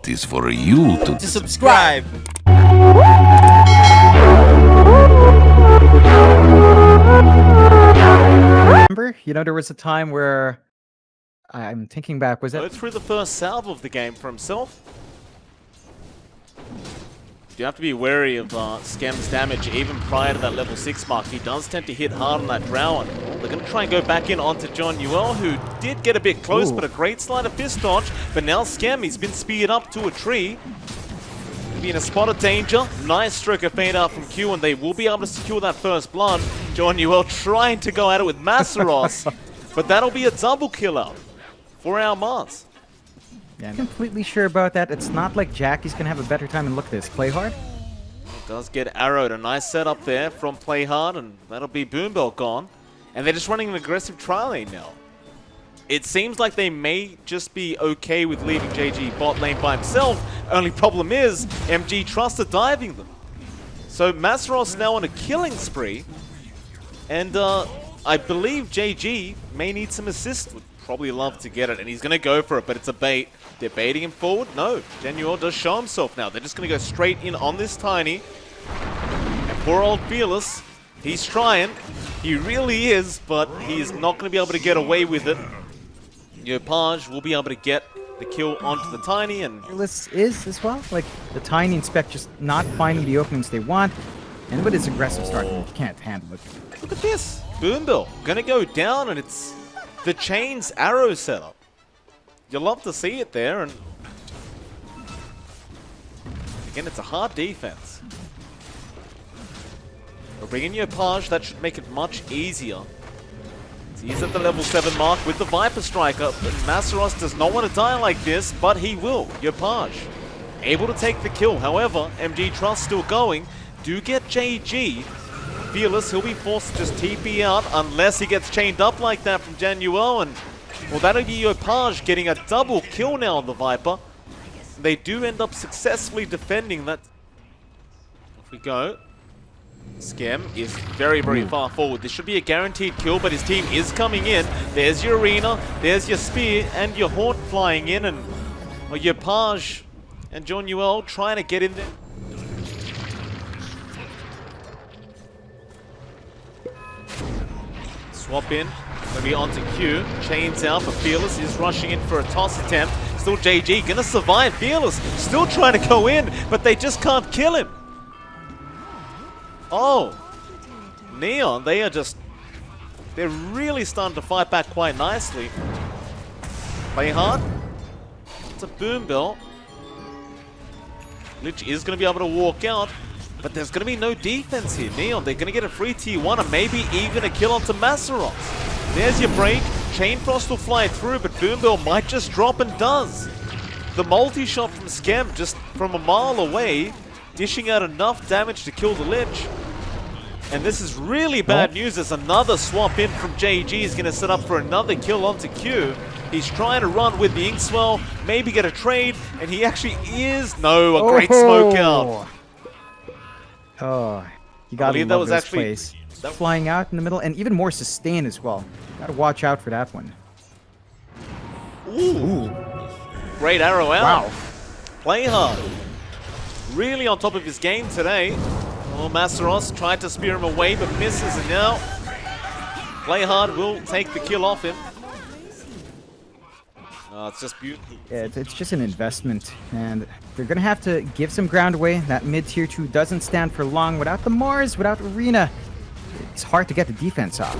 belt is for you to subscribe. Remember, there was a time where I'm thinking back. Was Go that through the first salve of the game for himself. You have to be wary of Skem's damage even prior to that level 6 mark. He does tend to hit hard on that drow, and they're going to try and go back in onto John Newell, who did get a bit close, but a great sleight of fist dodge. But now Skem, he's been speared up to a tree. Be in a spot of danger. Nice stroke of fade out from Q, and they will be able to secure that first blood. John Newell trying to go at it with Masaros, but that'll be a double kill out for our Mars. Yeah, I'm completely sure about that. It's not like Jackie's gonna have a better time. And look at this, play hard. Does get arrowed. A nice setup there from Play Hard, and that'll be Boombell gone. And they're just running an aggressive trial lane now. It seems like they may just be okay with leaving JG bot lane by himself. Only problem is, MG Trust are diving them. So Masaros now on a killing spree. And I believe JG may need some assist. Would probably love to get it, and he's going to go for it, but it's a bait. They're baiting him forward. No, Genuel does show himself now. They're just going to go straight in on this Tiny. And poor old Fearless, he's trying. He really is, but he is not going to be able to get away with it. Yopaj will be able to get the kill onto the Tiny, and Fearless is as well. Like the Tiny and Spec just not finding the openings they want. And with his aggressive start, you can't handle it. look at this. Boombill going to go down, and it's the Chain's arrow setup. You'll love to see it there, and again, it's a hard defense. We'll bring in Yopaj, that should make it much easier. So he's at the level 7 mark with the Viper Striker, but Masaros does not want to die like this, but he will. Yopaj able to take the kill. However, MG Trust still going. Do get JG. Fearless, he'll be forced to just TP out unless he gets chained up like that from Januel, and well, that'll be Yopaj getting a double kill now on the Viper. They do end up successfully defending that. Off we go. Skem is very, very far forward. This should be a guaranteed kill, but his team is coming in. There's your Arena, there's your Spear, and your Haunt flying in, and well, Yopaj and John Newell trying to get in there. Swap in, maybe onto Q, chains out, but Fearless is rushing in for a toss attempt. Still JG, gonna survive. Fearless still trying to go in, but they just can't kill him. Oh, Neon, they're really starting to fight back quite nicely. Play hard. It's a Boombell. Lich is gonna be able to walk out, but there's going to be no defense here. Neon, they're going to get a free T1 and maybe even a kill onto Masaros. There's your break. Chain Frost will fly through, but Boombell might just drop, and does. The multi-shot from Skem just from a mile away, dishing out enough damage to kill the Lich. And this is really bad news as another swap in from JG is going to set up for another kill onto Q. He's trying to run with the Inkswell, maybe get a trade, and he actually is. No, a great smoke out. Oh, you gotta love this place. Flying out in the middle, and even more sustain as well. Gotta watch out for that one. Ooh. Great arrow out. Wow. Play hard. Really on top of his game today. Oh, Masaros tried to spear him away, but misses, and now Play hard will take the kill off him. It's just beautiful. Yeah, it's just an investment, and they're going to have to give some ground away. That mid-tier 2 doesn't stand for long. Without the Mars, without Arena, it's hard to get the defense off.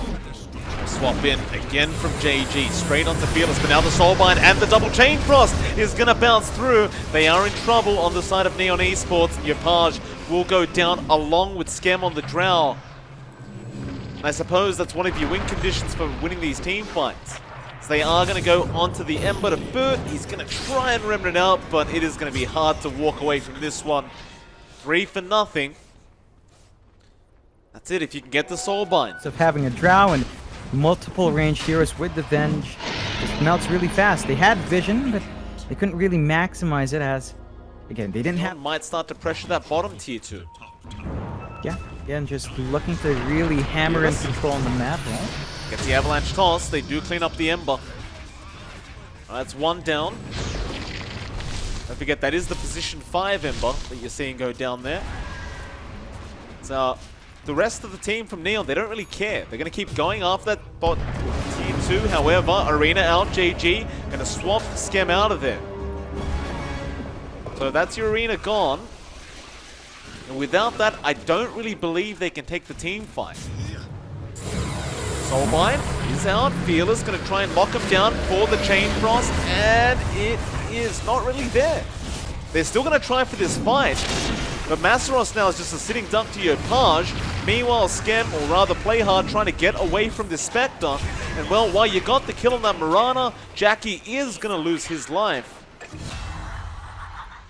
Swap in again from JG, straight onto Fearless, but now the Soulbind and the double Chain Frost is going to bounce through. They are in trouble on the side of Neon Esports. Yopaj will go down along with Skem on the Drow. And I suppose that's one of your win conditions for winning these team fights. So they are going to go onto the Ember to boot. He's going to try and remnant out, but it is going to be hard to walk away from this one. 3 for nothing. That's it, if you can get the Soulbind. Of having a Drow and multiple ranged heroes with the Venge, it melts really fast. They had vision, but they couldn't really maximize it as, again, they didn't have... Might start to pressure that bottom tier 2. Yeah, again, just looking to really hammer and control on the map, right? Gets the Avalanche toss. They do clean up the Ember. That's one down. Don't forget, that is the position 5 Ember that you're seeing go down there. So, the rest of the team from Neon, they don't really care. They're going to keep going after that bot tier 2. However, Arena out, JG, going to swap Skem out of there. So that's your Arena gone. And without that, I don't really believe they can take the team fight. Soulbind is out. Fearless going to try and lock him down for the Chain Frost, and it is not really there. They're still going to try for this fight, but Masaros now is just a sitting duck to Yopaj. Meanwhile, Skem, or rather Playhard, trying to get away from this Spectre. And well, while you got the kill on that Mirana, Jackie is going to lose his life.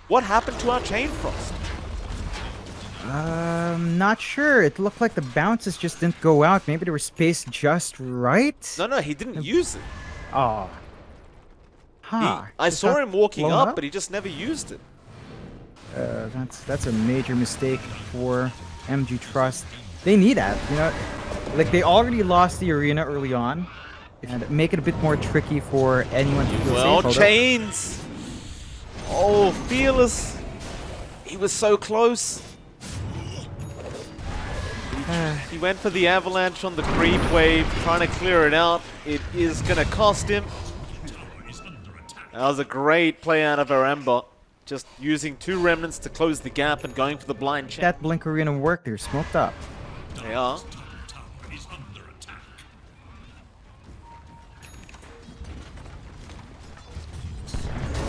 What happened to our Chain Frost? Not sure. It looked like the bounces just didn't go out. Maybe they were spaced just right. No, he didn't use it. Oh. Huh. I saw him walking blown up, but he just never used it. That's a major mistake for MG Trust. They need that, you know. Like, they already lost the arena early on, and make it a bit more tricky for anyone to feel Well, safe. Chains. Oh, Fearless. He was so close. He went for the avalanche on the creep wave, trying to clear it out. It is going to cost him. That was a great play out of our Ember. Just using 2 remnants to close the gap and going for the blind check. That Blink Arena worked. They're smoked up. They are.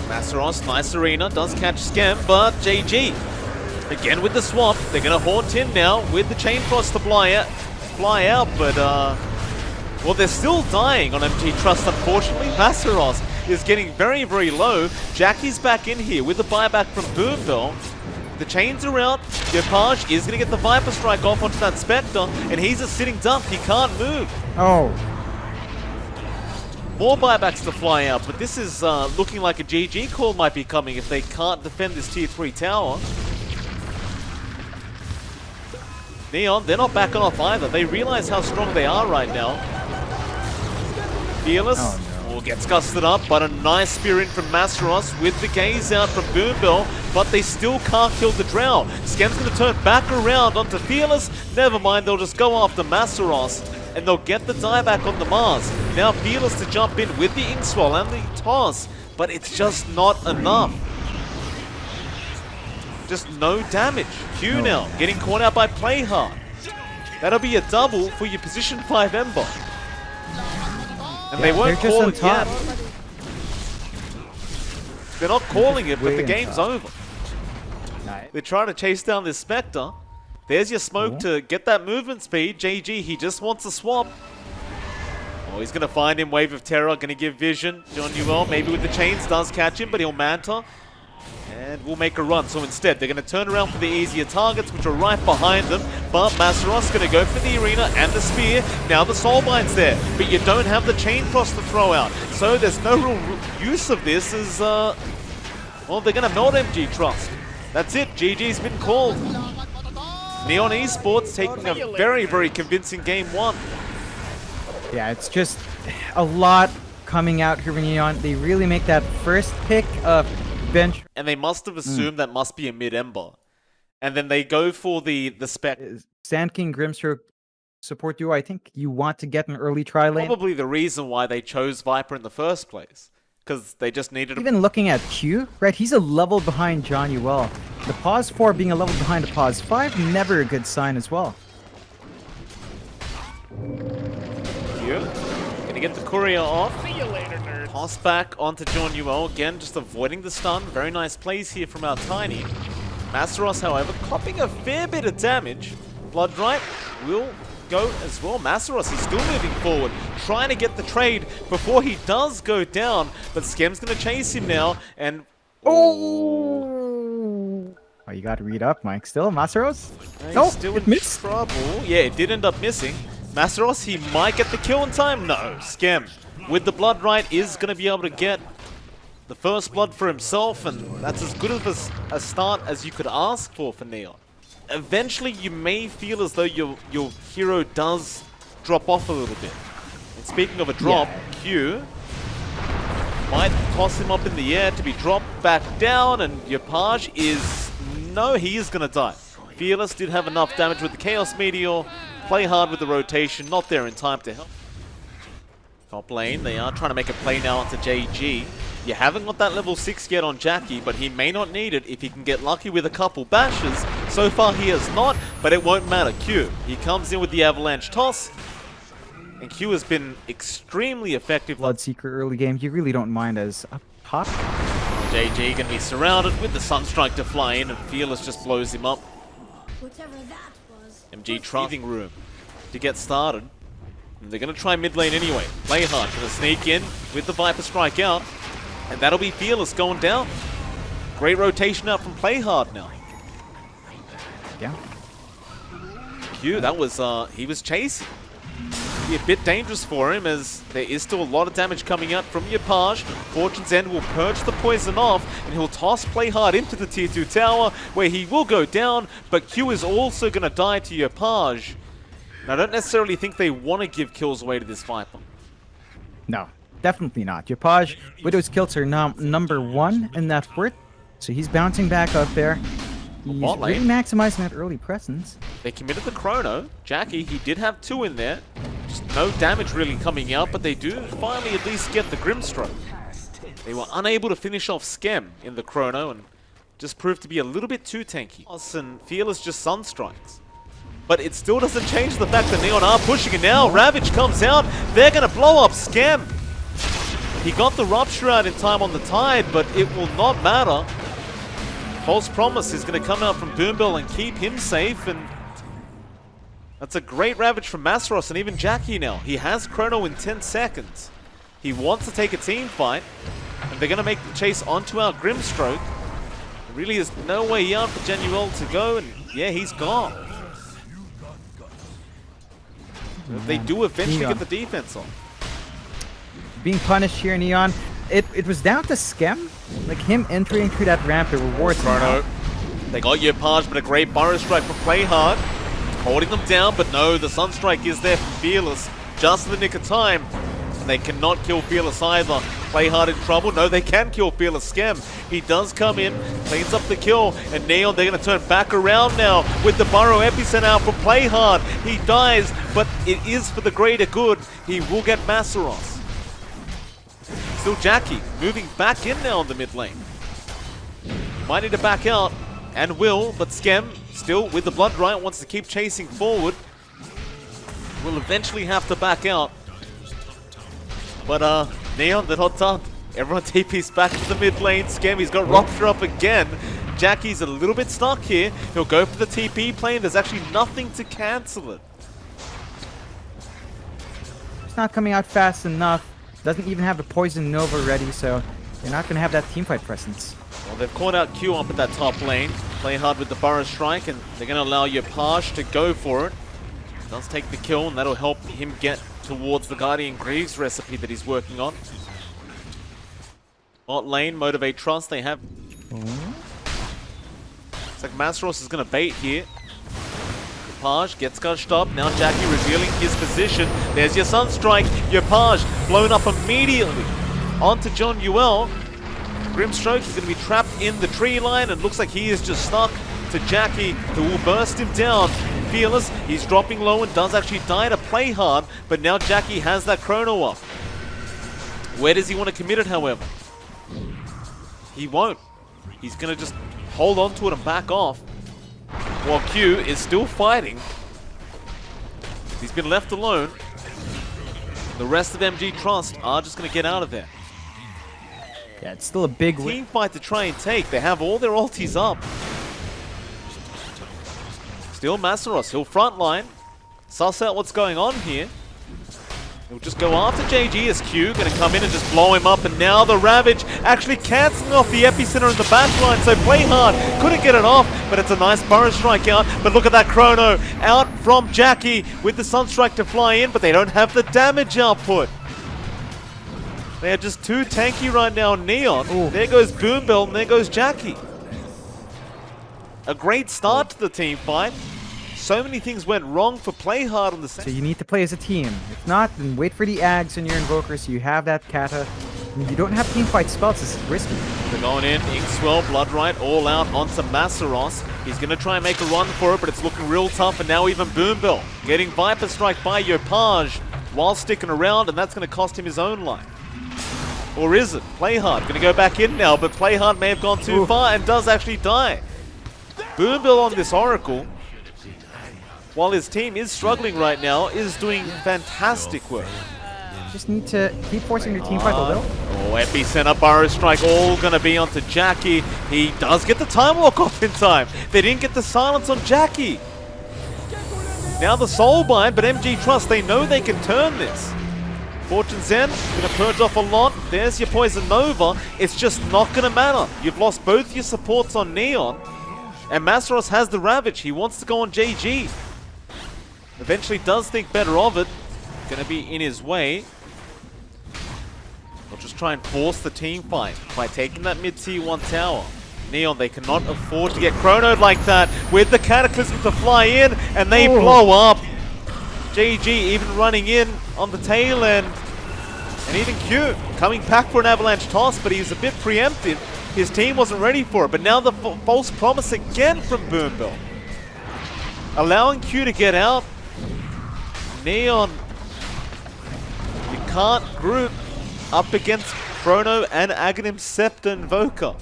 Masaros, nice arena, does catch Skem, but JG again with the swap. They're going to haunt in now with the Chain Frost to fly out, but well, they're still dying on MG Trust, unfortunately. Masaros is getting very, very low. Jackie's back in here with the buyback from Boombell. The chains are out. Yopaj is going to get the Viper Strike off onto that Spectre, and he's a sitting duck. He can't move. Oh. More buybacks to fly out, but this is looking like a GG call might be coming if they can't defend this tier 3 tower. Neon, they're not backing off either. They realize how strong they are right now. Fearless gets gusted up, but a nice spear in from Masaros with the gaze out from Boombell, but they still can't kill the Drow. Skem's going to turn back around onto Fearless. Never mind, they'll just go after Masaros, and they'll get the dieback on the Mars. Now Fearless to jump in with the Inkswell and the toss, but it's just not enough. Just no damage. Q now getting caught out by Playhard. That'll be a double for your position 5 Ember. And they won't call it yet. They're not calling it, but the game's over. They're trying to chase down this Spectre. There's your smoke to get that movement speed. JG, he just wants a swap. Oh, he's going to find him. Wave of Terror, going to give vision. John Newell, maybe with the chains, does catch him, but he'll Manta. And we'll make a run. So instead, they're going to turn around for the easier targets, which are right behind them. But Masaros going to go for the arena and the spear. Now the Soulbind's there, but you don't have the Chain Frost to throw out. So there's no real use of this as, well, they're going to melt MG Trust. That's it. GG's been called. Neon Esports taking a very, very convincing game 1. Yeah, it's just a lot coming out here when Neon. They really make that first pick of bench. And they must have assumed that must be a mid-Ember. And then they go for the spec. Sand King Grimstroke support duo. I think you want to get an early try lane. Probably the reason why they chose Viper in the first place. Because they just needed Even looking at Q, right? He's a level behind John Newell. The pause 4 being a level behind the pause 5, never a good sign as well. Q. Gonna get the courier off. See you later, nerd. Toss back onto John Newell. Again, just avoiding the stun. Very nice plays here from our Tiny. Masaros, however, copping a fair bit of damage. Bloodright will go as well. Masaros, he's still moving forward, trying to get the trade before he does go down. But Skem's going to chase him now, and... Oh, you got to read up, Mike. Still, Masaros? He's still in trouble. Yeah, it did end up missing. Masaros, he might get the kill in time. No, Skem, with the Bloodright, is going to be able to get the first blood for himself, and that's as good of a start as you could ask for Neon. Eventually, you may feel as though your hero does drop off a little bit. And speaking of a drop, Q Might toss him up in the air to be dropped back down, and ByeBye is... No, he is going to die. Fearless did have enough damage with the Chaos Meteor. Play hard with the rotation, not there in time to help. Top lane, they are trying to make a play now onto JG. You haven't got that level 6 yet on Jackie, but he may not need it if he can get lucky with a couple bashes. So far he has not, but it won't matter. Q, he comes in with the avalanche toss, and Q has been extremely effective. Bloodseeker early game, you really don't mind as a pop. JG going to be surrounded with the Sunstrike to fly in, and Fearless just blows him up. Whatever that was. MG training room to get started. And they're going to try mid lane anyway. Play hard, going to sneak in with the Viper Strike out. And that'll be Fearless going down. Great rotation out from Play hard now. Yeah. Q, that was, he was chasing. Be a bit dangerous for him as there is still a lot of damage coming out from ByeBye. Fortune's End will purge the poison off and he'll toss Play hard into the tier 2 tower where he will go down, but Q is also going to die to ByeBye. Now, I don't necessarily think they want to give kills away to this Viper. No, definitely not. ByeBye, Widow's kills are now number 1 in that fort, so he's bouncing back up there. He's Bot lane. really maximizing that early presence. They committed the chrono. Jackie, he did have 2 in there. Just no damage really coming out, but they do finally at least get the Grimstroke. They were unable to finish off Skem in the chrono and just proved to be a little bit too tanky. And Fearless just Sunstrikes. But it still doesn't change the fact that Neon are pushing it now. Ravage comes out. They're going to blow up Skem. He got the Rupture out in time on the Tide, but it will not matter. False Promise is going to come out from Boombell and keep him safe, and that's a great Ravage from Masros and even Jackie now. He has Chrono in 10 seconds. He wants to take a team fight, and they're going to make the chase onto our Grimstroke. There really is no way out for Genuel to go, and yeah, he's gone. They do eventually Neon. get the defense on. Being punished here, Neon. It was down to Skem. Like him entering through that ramp, the rewards. Chrono. They got ByeBye, but a great Burrow Strike from Play hard. Holding them down, but no, the Sunstrike is there for Fearless. Just in the nick of time. And they cannot kill Fearless either. Play hard in trouble. No, they can kill Fearless. Skem, he does come in, cleans up the kill, and Neon, they're going to turn back around now with the Burrow Epicenter out from Play hard. He dies, but it is for the greater good. He will get Masseros. Still Jackie moving back in now on the mid lane. Might need to back out, and will, but Skem still with the Blood Riot wants to keep chasing forward. Will eventually have to back out. But Neon, they're not done. Everyone TP's back to the mid lane. Skem, he's got Rupture up again. Jackie's a little bit stuck here. He'll go for the TP plane. There's actually nothing to cancel it. It's not coming out fast enough. Doesn't even have the Poison Nova ready, so they're not going to have that teamfight presence. Well, they've caught out Q up at that top lane. Play hard with the Burrow Strike, and they're going to allow ByeBye to go for it. Does take the kill, and that'll help him get towards the Guardian Greaves recipe that he's working on. Bot lane, Motivate Trust, they have... Looks like Masros is going to bait here. ByeBye gets gushed up. Now Jackie revealing his position. There's your Sunstrike. ByeBye blown up immediately onto Genuel. Grimstroke is going to be trapped in the tree line, and looks like he is just stuck to Jackie, who will burst him down. Fearless, he's dropping low and does actually die to Play hard, but now Jackie has that chrono up. Where does he want to commit it, however? He won't. He's going to just hold on to it and back off, while Q is still fighting. He's been left alone. The rest of MG Trust are just going to get out of there. Yeah, it's still a big win. Team fight to try and take. They have all their ultis up. Still Masseros. He'll frontline. Suss out what's going on here. He'll just go after JG as Q. Going to come in and just blow him up. And now the Ravage actually cancelling off the Epicenter in the backline. So Play hard. Couldn't get it off. But it's a nice Burrow Strike out. But look at that chrono. Out from Jackie with the Sunstrike to fly in. But they don't have the damage output. They are just too tanky right now, Neon. Ooh. There goes Boombell, and there goes Jackie. A great start to the team fight. So many things went wrong for Play hard on the So you need to play as a team. If not, then wait for the Ags and your Invokers so you have that Kata You don't have teamfight spells, this is risky. They're going in, Inkswell, Bloodright, all out onto Masseros. He's going to try and make a run for it, but it's looking real tough, and now even Boombell getting Viper Strike by Yopaj while sticking around, and that's going to cost him his own life. Or is it? Playhard going to go back in now, but Playhard may have gone too far and does actually die. Boombell on this Oracle, while his team is struggling right now, is doing fantastic work. Just need to keep forcing your team fight a little. Oh, Epicenter, Burrow Strike, all going to be onto Jackie. He does get the Time Walk off in time. They didn't get the silence on Jackie. Now the Soulbind, but MG Trust, they know they can turn this. Fortune Zen, going to purge off a lot. There's your Poison Nova. It's just not going to matter. You've lost both your supports on Neon. And Masseros has the Ravage. He wants to go on JG. Eventually does think better of it. Going to be in his way. They'll just try and force the team fight by taking that mid-tier 1 tower. Neon, they cannot afford to get chronoed like that with the Cataclysm to fly in, and they blow up. JG even running in on the tail end. And even Q coming back for an avalanche toss, but he's a bit preemptive. His team wasn't ready for it, but now the false promise again from Boombell. Allowing Q to get out. Neon, you can't group up against Chrono and Aghanim Scepter Invoker.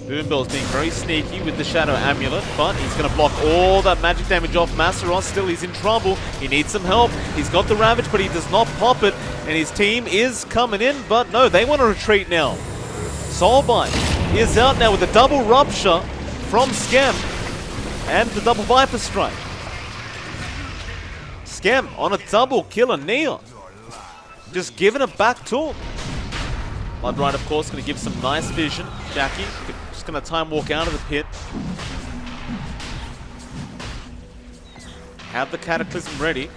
Boombell's being very sneaky with the Shadow Amulet, but he's going to block all that magic damage off Masseros. Still, he's in trouble. He needs some help. He's got the Ravage, but he does not pop it. And his team is coming in, but no, they want to retreat now. Soulbind is out now with a double Rupture from Skem and the double Viper Strike. Skem on a double kill on Neon. Just giving it back to him. Bloodright, of course, going to give some nice vision. Jackie just going to time walk out of the pit. Have the Cataclysm ready.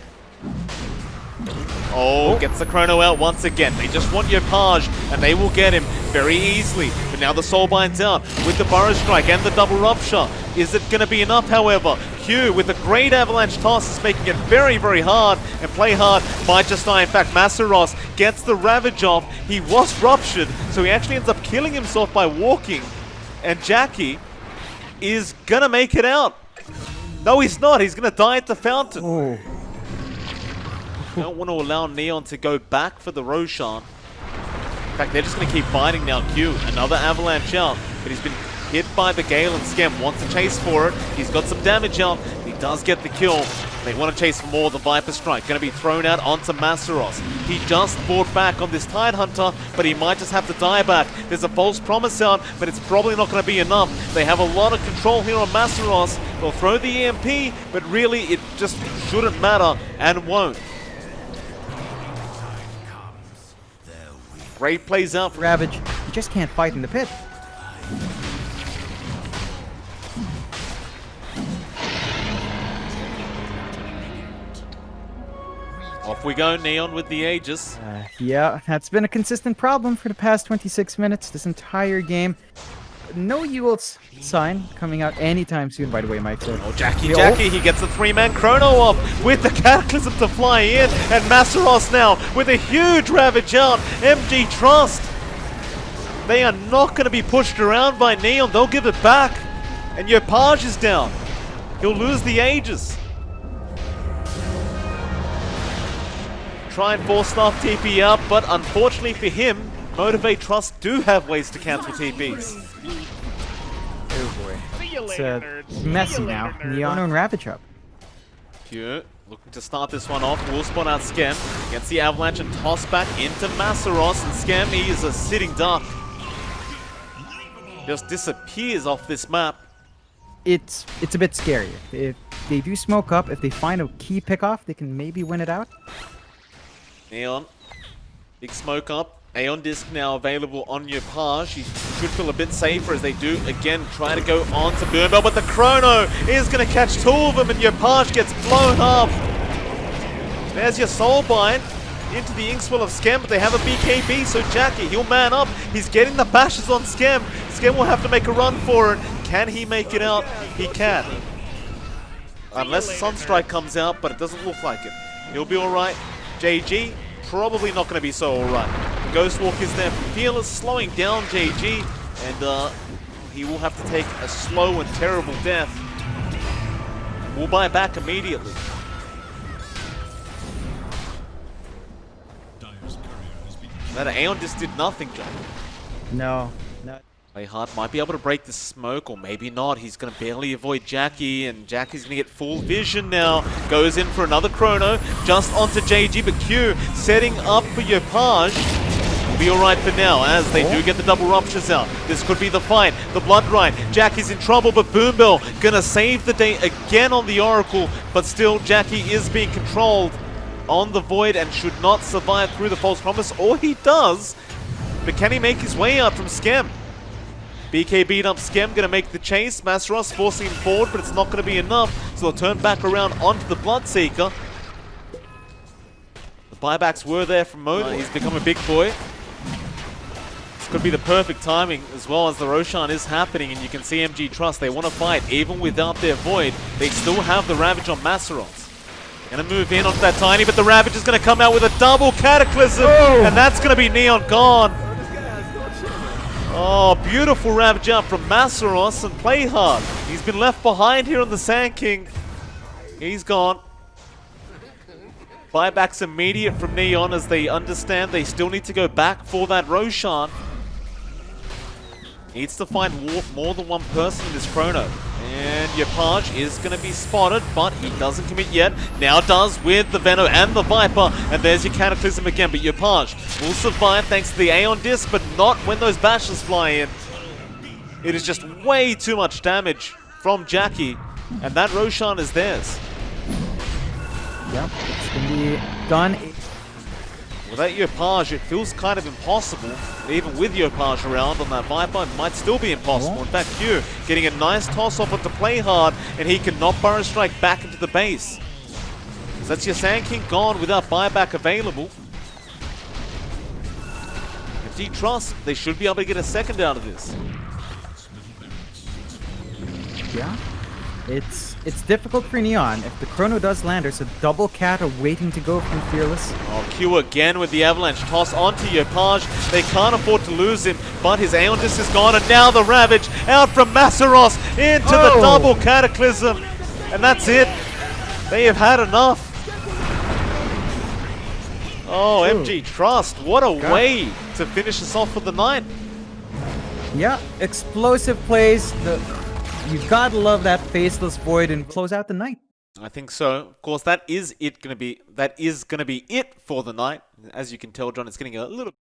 Oh, gets the Chrono out once again. They just want Yopaj, and they will get him very easily. But now the Soulbind's out with the Burrow Strike and the double Rupture. Is it going to be enough, however? Q with a great avalanche toss is making it very, very hard, and Playhard might just die. In fact, Masseros gets the Ravage off. He was ruptured, so he actually ends up killing himself by walking. And Jackie is going to make it out. No, he's not. He's going to die at the fountain. Oh. Don't want to allow Neon to go back for the Roshan. In fact, they're just going to keep fighting now. Q, another avalanche out, but he's been hit by the Gale, and Skem wants to chase for it. He's got some damage out. He does get the kill. They want to chase for more. The Viper Strike going to be thrown out onto Masseros. He just fought back on this Tidehunter, but he might just have to die back. There's a false promise out, but it's probably not going to be enough. They have a lot of control here on Masseros. They'll throw the EMP, but really it just shouldn't matter and won't. Great plays out for Ravage. You just can't fight in the pit. Off we go, Neon with the Aegis. Yeah, that's been a consistent problem for the past 26 minutes, this entire game. No Ewell sign coming out anytime soon, by the way, Mike said. Oh, Jackie, he gets the 3-man Chrono off with the Cataclysm to fly in, and Masseros now with a huge Ravage out. MG Trust. They are not going to be pushed around by Neon. They'll give it back. And Yopaj is down. He'll lose the Aegis. Try and force staff TP out, but unfortunately for him, Motivate Trust do have ways to cancel TPs. Oh boy. It's messy now. Neon and Ravage up. Q looking to start this one off. Will spot out Skem. Gets the avalanche and toss back into Masseros. And Skem, he is a sitting duck. Just disappears off this map. It's a bit scary. If they do smoke up, if they find a key pick-off, they can maybe win it out. Neon, big smoke up. Aeon Disc now available on Yopaj. He should feel a bit safer as they do again try to go on to Boombell, but the Chrono is going to catch two of them and Yopaj gets blown up. There's your Soulbind into the Inkswell of Skem, but they have a BKB, so Jackie, he'll man up. He's getting the bashes on Skem. Skem will have to make a run for it. Can he make it out? He can. Unless Sunstrike comes out, but it doesn't look like it. He'll be alright. JG probably not going to be so alright. Ghost Walk is there from Fearless, slowing down JG, and he will have to take a slow and terrible death. We'll buy back immediately. That Aeon just did nothing, John. No. Playhard might be able to break the smoke, or maybe not. He's going to barely avoid Jackie, and Jackie's going to get full vision now. Goes in for another chrono, just onto JG, but Q setting up for Yopaj. Will be alright for now, as they do get the double ruptures out. This could be the fight, the blood ride. Jackie's in trouble, but Boombell going to save the day again on the Oracle, but still Jackie is being controlled on the Void and should not survive through the false promise, or he does. But can he make his way out from Skem? BK beat up Skem, going to make the chase. Masaros forcing him forward, but it's not going to be enough. So they'll turn back around onto the Bloodseeker. The buybacks were there from Modal. He's become a big boy. This could be the perfect timing, as well as the Roshan is happening. And you can see MG Trust, they want to fight. Even without their Void, they still have the Ravage on Masaros. Going to move in onto that Tiny, but the Ravage is going to come out with a double Cataclysm. Oh. And that's going to be Neon gone. Oh, beautiful Ravage out from Masaros, and Playhard. He's been left behind here on the Sand King. He's gone. Buybacks immediate from Neon, as they understand they still need to go back for that Roshan. Needs to find more than one person in this chrono. And Yopaj is going to be spotted, but he doesn't commit yet. Now does with the Venom and the Viper. And there's your Cataclysm again, but Yopaj will survive thanks to the Aeon Disc, but not when those bashes fly in. It is just way too much damage from Jackie, and that Roshan is theirs. Yep, it's going to be done. Without Yopaj, it feels kind of impossible. Even with Yopaj around on that Viper, it might still be impossible. In fact, Q getting a nice toss-off onto Playhard, and he cannot Burrow Strike back into the base. So that's your Sand King gone without buyback available. MG Trust, they should be able to get a second out of this. Yeah. It's difficult for Neon. If the chrono does land, there's a double cat waiting to go from Fearless. Oh, Q again with the Avalanche toss onto Yopaj. They can't afford to lose him, but his Aeon Disc is gone, and now the Ravage out from Masaros into the double Cataclysm. And that's it. They have had enough. Oh, MG Trust, what a way to finish us off for the night. Yeah, explosive plays. You've got to love that Faceless Void and close out the night. I think so. Of course, that is going to be it for the night. As you can tell, John, it's getting a little